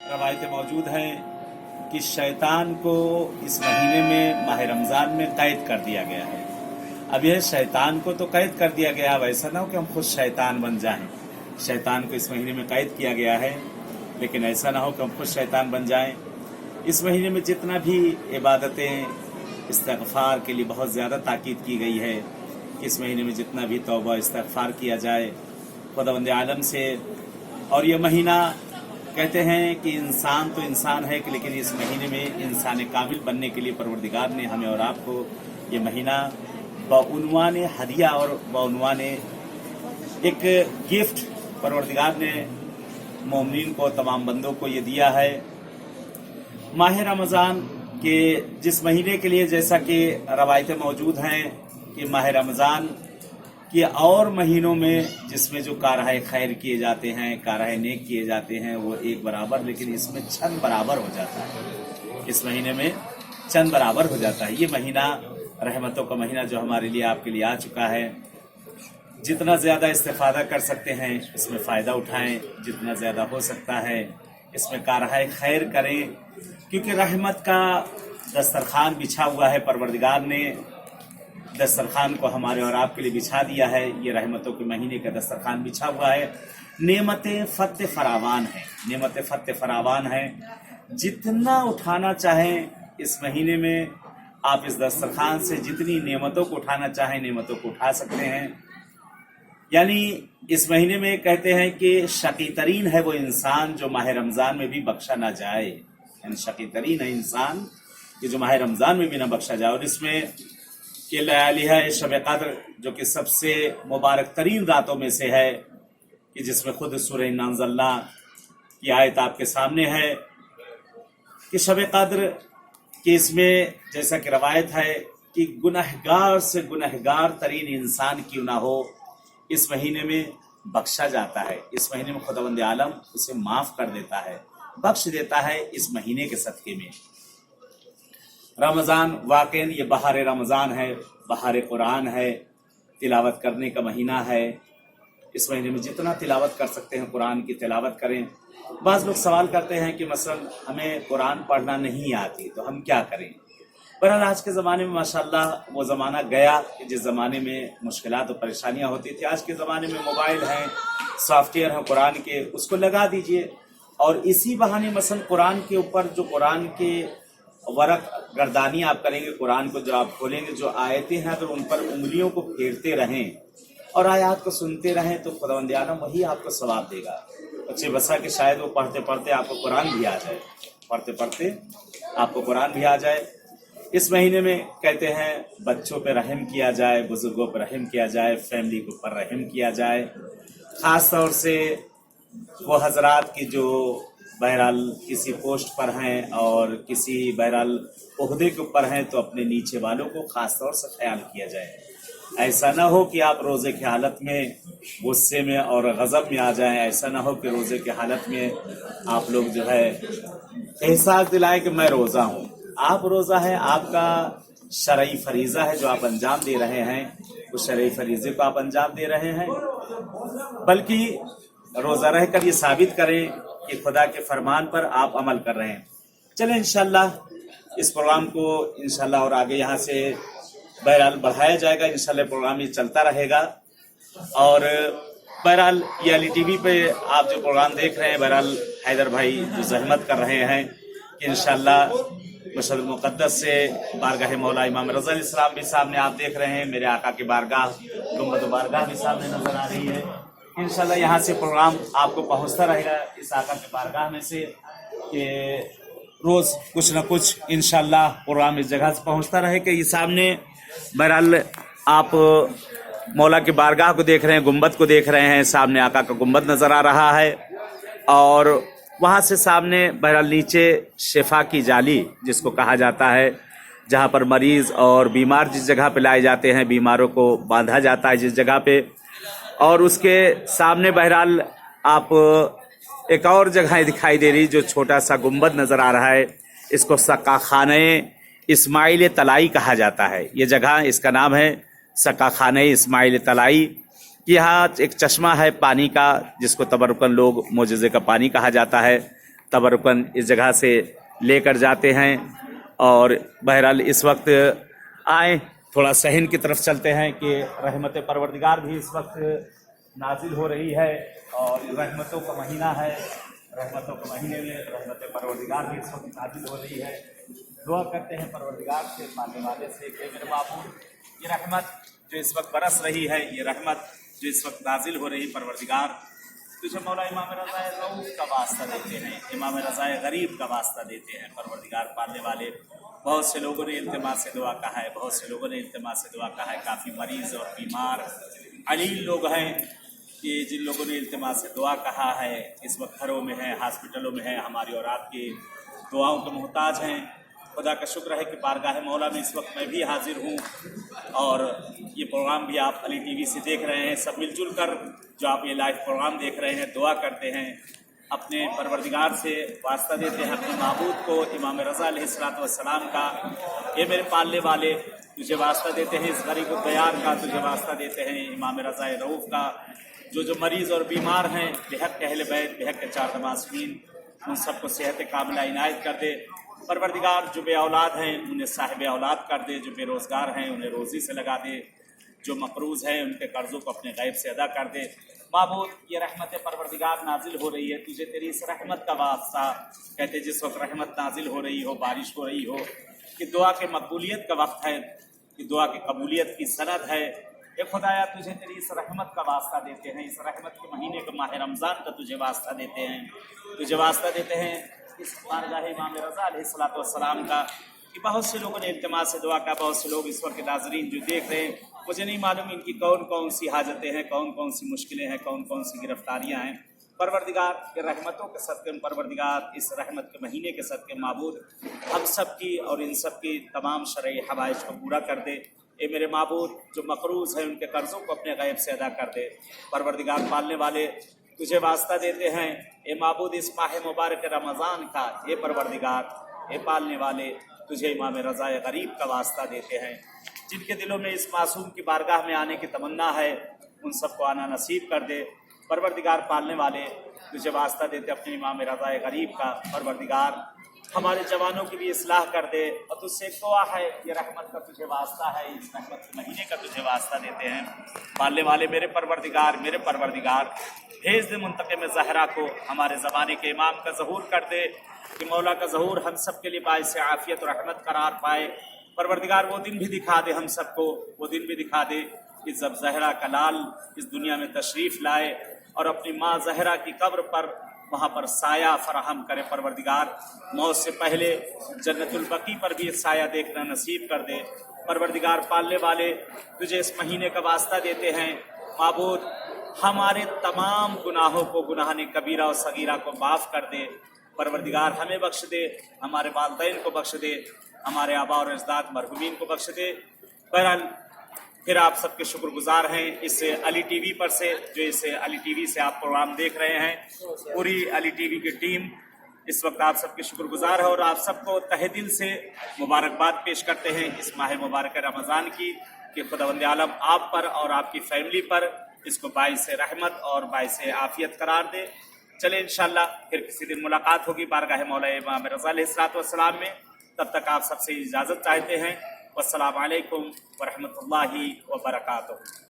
रवायतें मौजूद हैं कि शैतान को इस महीने में माह रमज़ान में कैद कर दिया गया है। अब यह शैतान को तो कैद कर दिया गया, अब ऐसा ना हो कि हम खुद शैतान बन जाएं। शैतान को इस महीने में कैद किया गया है, लेकिन ऐसा ना हो कि हम खुद शैतान बन जाएं। इस महीने में जितना भी इबादतें, इस्तिग़फ़ार के लिए बहुत ज़्यादा ताकीद की गई है कि इस महीने में जितना भी तौबा इस्तिग़फ़ार किया जाए खुदावंद आलम से। और ये महीना कहते हैं कि इंसान तो इंसान है कि लेकिन इस महीने में इंसान कामिल बनने के लिए परवरदिगार ने हमें और आपको ये महीना बउनवान हदिया और बउनवान एक गिफ्ट परवरदिगार ने मोमिनीन को, तमाम बंदों को ये दिया है। माह रमज़ान के जिस महीने के लिए जैसा कि रवायतें मौजूद हैं कि माह रमज़ान कि और महीनों में जिसमें जो कारहाय खैर किए जाते हैं, कारहाय नेक किए जाते हैं, वो एक बराबर, लेकिन इसमें चंद बराबर हो जाता है। इस महीने में चंद बराबर हो जाता है। ये महीना रहमतों का महीना जो हमारे लिए, आपके लिए आ चुका है। जितना ज़्यादा इस्तिफादा कर सकते हैं इसमें फ़ायदा उठाएं, जितना ज़्यादा हो सकता है इसमें कारहाय खैर करें, क्योंकि रहमत का दस्तरखान बिछा हुआ है। परवरदिगार ने दस्तरखान को हमारे और आपके लिए बिछा दिया है। ये रहमतों के महीने का दस्तरखान बिछा हुआ है। नेमतें फत फरावान है, नेमतें फत फरावान है। जितना उठाना चाहें इस महीने में, आप इस दस्तरखान से जितनी नेमतों को उठाना चाहें नेमतों को उठा सकते हैं। यानी इस महीने में कहते हैं कि शकी तरीन है वो इंसान जो माह रमज़ान में भी बख्शा ना जाए। यानी शकी तरीन है इंसान कि जो माह रमज़ान में भी ना बख्शा जाए। और इसमें कि लयाली है शब कद्र, जो कि सबसे मुबारक तरीन रातों में से है, कि जिसमें खुद सूरह इन्ना अंज़लना की आयत आपके सामने है कि शब कद्र कि इसमें जैसा कि रवायत है कि गुनहगार से गुनहगार तरीन इंसान क्यों ना हो, इस महीने में बख्शा जाता है। इस महीने में खुदावंद आलम उसे माफ़ कर देता है, बख्श देता है इस महीने के सदक़े में। रमज़ान वाक़ई ये बहार रमज़ान है, बहार कुरान है, तिलावत करने का महीना है। इस महीने में जितना तिलावत कर सकते हैं कुरान की तिलावत करें। बाज़ लोग सवाल करते हैं कि मसलन हमें कुरान पढ़ना नहीं आती तो हम क्या करें। बहरहाल आज के ज़माने में माशाअल्लाह वो ज़माना गया कि जिस ज़माने में मुश्किलात और परेशानियाँ होती थी। आज के ज़माने में मोबाइल हैं, सॉफ्टवेयर हैं कुरान के, उसको लगा दीजिए और इसी बहाने मसलन कुरान के ऊपर जो कुरान के वरक गर्दानी आप करेंगे, कुरान को जो आप खोलेंगे, जो आयतें हैं अगर उन पर उंगलियों को फेरते रहें और आयत को सुनते रहें तो खुदावंद आलम वही आपको सवाब देगा। अच्छे बसा कि शायद वो पढ़ते पढ़ते आपको कुरान भी आ जाए, पढ़ते पढ़ते आपको कुरान भी आ जाए। इस महीने में कहते हैं बच्चों पर रहम किया जाए, बुजुर्गों पर रहम किया जाए, फैमिली के ऊपर रहम किया जाए। ख़ास तौर से वो हजरात की जो बहरहाल किसी पोस्ट पर हैं और किसी बहरहाल ओहदे के ऊपर हैं, तो अपने नीचे वालों को ख़ास तौर से ख्याल किया जाए। ऐसा ना हो कि आप रोज़े की हालत में गुस्से में और गज़ब में आ जाएं। ऐसा ना हो कि रोज़े की हालत में आप लोग जो है एहसास दिलाएं कि मैं रोज़ा हूँ। आप रोज़ा है, आपका शरई फरीज़ा है जो आप अंजाम दे रहे हैं, उस शरई फरीज़े को आप अंजाम दे रहे हैं। बल्कि रोज़ा रह कर ये साबित करें कि खुदा के फरमान पर आप अमल कर रहे हैं। चलें इंशाल्लाह इस प्रोग्राम को इंशाल्लाह और आगे यहाँ से बहरहाल बढ़ाया जाएगा। इंशाल्लाह प्रोग्राम ये चलता रहेगा। और बहरहाल ये अली टीवी पे आप जो प्रोग्राम देख रहे हैं, बहरहाल हैदर भाई जो जहमत कर रहे हैं कि इंशाल्लाह मशहद मुक़द्दस से बारगाह मौला इमाम रज़ा अलैहिस्सलाम भी सामने आप देख रहे हैं, मेरे आका की बारगाह गुंबद बारगाह भी सामने नजर आ रही है। इंशाल्लाह यहाँ से प्रोग्राम आपको पहुँचता रहेगा इस आका के बारगाह में से कि रोज़ कुछ न कुछ इंशाल्लाह प्रोग्राम इस जगह से पहुँचता रहे कि ये सामने बहरहाल आप मौला की बारगाह को देख रहे हैं, गुंबद को देख रहे हैं, सामने आका का गुंबद नज़र आ रहा है और वहाँ से सामने बहरहाल नीचे शिफा की जाली जिसको कहा जाता है, जहाँ पर मरीज़ और बीमार जिस जगह पे लाए जाते हैं, बीमारों को बांधा जाता है जिस जगह पे, और उसके सामने बहरहाल आप एक और जगह दिखाई दे रही जो छोटा सा गुंबद नज़र आ रहा है, इसको सकाखाने इस्माइल तलाई कहा जाता है। ये जगह, इसका नाम है सकाखाने इस्माइल तलाई। यहाँ एक चश्मा है पानी का जिसको तबरुकन लोग मोजज़े का पानी कहा जाता है। तबरुकन इस जगह से लेकर जाते हैं। और बहरहाल इस वक्त आए थोड़ा सहन की तरफ चलते हैं कि रहमत परवरदिगार भी इस वक्त नाजिल हो रही है और रहमतों का महीना है। रहमतों के महीने में रहमत परवरदिगार भी इस वक्त नाजिल हो रही है। दुआ करते हैं परवरदिगार से, मानने वाले से कि मेरे बाबू ये रहमत जो इस वक्त बरस रही है, ये रहमत जो इस वक्त नाजिल हो रही परवरदिगार, तुझे मौला इमाम रज़ाए रऊफ़ का वास्ता देते हैं, इमाम रज़ाए गरीब का वास्ता देते हैं परवरदिगार पालने वाले। बहुत से लोगों ने इल्तिमास से दुआ कहा है, बहुत से लोगों ने इल्तिमास से दुआ कहा है। काफ़ी मरीज़ और बीमार अलील लोग हैं कि जिन लोगों ने इल्तिमास से दुआ कहा है, इस वक्त घरों में हैं, हॉस्पिटलों में हैं, हमारी और आपकी दुआओं के मोहताज हैं। खुदा का शुक्र है कि बारगाह मौला में इस वक्त मैं भी हाजिर हूँ और ये प्रोग्राम भी आप अली टीवी से देख रहे हैं। सब मिलजुल कर जो आप ये लाइव प्रोग्राम देख रहे हैं, दुआ करते हैं, अपने परवरदिगार से वास्ता देते हैं, अपने माबूद को, इमाम रज़ा अलैहिस्सलातु वस्सलाम का, ये मेरे पालने वाले, तुझे वास्ता देते हैं इस गरीब दयार का, तुझे वास्ता देते हैं इमाम रज़ाए रऊफ़ का। जो मरीज़ और बीमार हैं, बेहक के अहले बैत, बेहक के चार नमाज़ीन, उन सबको सेहत कामिला इनायत कर दे परवरदिगार। जो बे औलाद हैं उन्हें साहिब औलाद कर दे, जो बेरोज़गार हैं उन्हें रोज़ी से लगा दे, जो मकरूज़ हैं उनके कर्ज़ों को अपने गैब से अदा कर दे। माबूद ये रहमत परवरदिगार नाजिल हो रही है, तुझे तेरी इस रहमत का वास्ता, कहते जिस वक्त रहमत नाजिल हो रही हो, बारिश हो रही हो, कि दुआ के मकबूलियत का वक्त है, कि दुआ की कबूलियत की सनद है। ए खुदाया तुझे तेरी इस रहमत का वास्ता देते हैं, इस रहमत के महीने का माह रमज़ान का तुझे वास्ता देते हैं, तुझे वास्ता देते हैं इस बारगाह इमाम रज़ा अलैहिस्सलातु वस्सलाम का कि बहुत से लोगों ने इल्तिमास से दुआ का। बहुत से लोग इस वक्त नाज़रीन जो देख रहे हैं, मुझे नहीं मालूम इनकी कौन कौन सी हाजतें हैं, कौन कौन सी मुश्किलें हैं, कौन कौन सी गिरफ्तारियाँ हैं। परवरदिगार के रहमतों के सदक़े, परवरदिगार इस रहमत के महीने के सदक़े माबूद हम सब की और इन सब की तमाम शरई हवाइज को पूरा कर दे। ए मेरे माबूद जो मकरूज़ हैं उनके कर्ज़ों को अपने गैब से अदा कर दे। परवरदिगार पालने वाले तुझे वास्ता देते हैं, ए माबूद इस माह मुबारक रमज़ान का, ए परवरदिगार, ए पालने वाले तुझे इमाम रज़ाए गरीब का वास्ता देते हैं। जिनके दिलों में इस मासूम की बारगाह में आने की तमन्ना है, उन सबको आना नसीब कर दे। परवरदिगार पालने वाले तुझे वास्ता देते अपने इमाम रज़ाए गरीब का। परवरदिगार हमारे जवानों की भी इस्लाह कर दे और तुझसे एक दुआ है, ये रहमत का तुझे वास्ता है, इस रहमत के महीने का तुझे वास्ता देते हैं। पालने वाले मेरे परवरदिगार भेज दे मुंतक़िम ज़हरा को, हमारे ज़माने के इमाम का ज़हूर कर दे कि मौला का ज़हूर हम सब के लिए बाइस आफ़ियत और रहमत करार पाए। परवरदिगार वो दिन भी दिखा दे हम सबको, वो दिन भी दिखा दे कि जब ज़हरा का लाल इस दुनिया में तशरीफ़ लाए और अपनी माँ ज़हरा की कब्र पर वहाँ पर साया फराहम करे। परवरदिगार मौत से पहले जन्नतुल बकी पर भी साया देखना नसीब कर दे। परवरदिगार पालने वाले तुझे इस महीने का वास्ता देते हैं, माबूद हमारे तमाम गुनाहों को, गुनाह कबीरा और सगीरा को माफ़ कर दे। परवरदिगार हमें बख्श दे, हमारे वालिदैन को बख्श दे, हमारे आबा और अजदाद मरहूमीन को बख्श दे। बहरहाल फिर आप सबके शुक्रगुजार हैं इस अली टीवी पर से, जो इस अली टीवी से आप प्रोग्राम देख रहे हैं। पूरी अली टीवी की टीम इस वक्त आप सबके शुक्रगुजार है और आप सबको तहे दिल से मुबारकबाद पेश करते हैं इस माह मुबारक रमज़ान की, कि खुदावंद आलम आप पर और आपकी फैमिली पर इसको बाइस रहमत और बाइस आफ़ियत करार दे। चले इंशाअल्लाह फिर किसी दिन मुलाकात होगी बारगाह मौला इमाम रज़ा अलैहिस्सलातु वस्सलाम में। तब तक आप सबसे इजाज़त चाहते हैं। वस्सलामु अलैकुम व रहमतुल्लाहि व बरकातुहू।